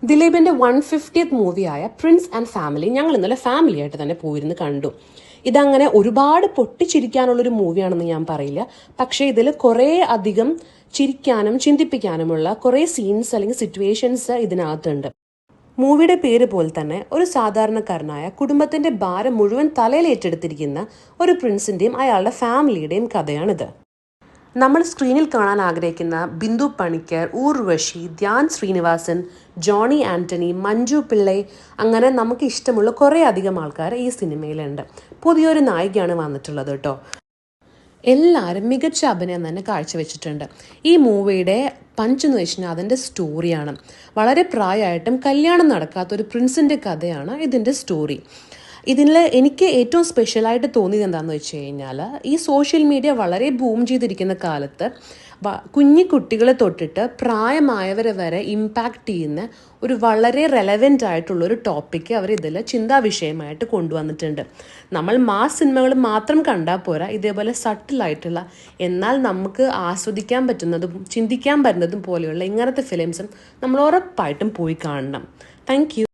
ദിലീപിന്റെ 150th മൂവിയായ Prince and family ഞങ്ങൾ ഇന്നലെ ഫാമിലി ആയിട്ട് തന്നെ പോയിരുന്ന് കണ്ടു. ഇതങ്ങനെ ഒരുപാട് പൊട്ടിച്ചിരിക്കാനുള്ളൊരു മൂവിയാണെന്ന് ഞാൻ പറയില്ല. പക്ഷേ ഇതിൽ കുറേ അധികം ചിരിക്കാനും ചിന്തിപ്പിക്കാനുമുള്ള കുറേ സീൻസ് അല്ലെങ്കിൽ സിറ്റുവേഷൻസ് ഇതിനകത്തുണ്ട്. മൂവിയുടെ പേര് പോലെ തന്നെ ഒരു സാധാരണക്കാരനായ കുടുംബത്തിന്റെ ഭാരം മുഴുവൻ തലയിൽ ഏറ്റെടുത്തിരിക്കുന്ന ഒരു പ്രിൻസിന്റെയും അയാളുടെ ഫാമിലിയുടെയും കഥയാണിത്. നമ്മൾ സ്ക്രീനിൽ കാണാൻ ആഗ്രഹിക്കുന്ന ബിന്ദു പണിക്കർ, ഊർവശി, ധ്യാൻ ശ്രീനിവാസൻ, ജോണി ആന്റണി, മഞ്ജു പിള്ളൈ, അങ്ങനെ നമുക്ക് ഇഷ്ടമുള്ള കുറേ അധികം ആൾക്കാർ ഈ സിനിമയിലുണ്ട്. പുതിയൊരു നായികയാണ് വന്നിട്ടുള്ളത് കേട്ടോ. എല്ലാവരും മികച്ച അഭിനയം തന്നെ കാഴ്ചവെച്ചിട്ടുണ്ട്. ഈ മൂവിയുടെ പഞ്ച് എന്ന് വെച്ചാൽ അതിൻ്റെ സ്റ്റോറിയാണ്. വളരെ പ്രായമായിട്ടും കല്യാണം നടക്കാത്തൊരു പ്രിൻസിൻ്റെ കഥയാണ് ഇതിൻ്റെ സ്റ്റോറി. ഇതിൽ എനിക്ക് ഏറ്റവും സ്പെഷ്യലായിട്ട് തോന്നിയത് എന്താണെന്ന് വെച്ച് കഴിഞ്ഞാൽ, ഈ സോഷ്യൽ മീഡിയ വളരെ ബൂം ചെയ്തിരിക്കുന്ന കാലത്ത് കുഞ്ഞു കുട്ടികളെ തൊട്ടിട്ട് പ്രായമായവരെ വരെ ഇമ്പാക്റ്റ് ചെയ്യുന്ന ഒരു വളരെ റെലവെൻ്റ് ആയിട്ടുള്ളൊരു ടോപ്പിക്ക് അവർ ഇതിൽ ചിന്താവിഷയമായിട്ട് കൊണ്ടുവന്നിട്ടുണ്ട്. നമ്മൾ മാസ് സിനിമകൾ മാത്രം കണ്ടാൽ പോരാ, ഇതേപോലെ സട്ടിലായിട്ടുള്ള എന്നാൽ നമുക്ക് ആസ്വദിക്കാൻ പറ്റുന്നതും ചിന്തിക്കാൻ പറ്റുന്നതും പോലെയുള്ള ഇങ്ങനത്തെ ഫിലിംസും നമ്മൾ ഉറപ്പായിട്ടും പോയി കാണണം. Thank you.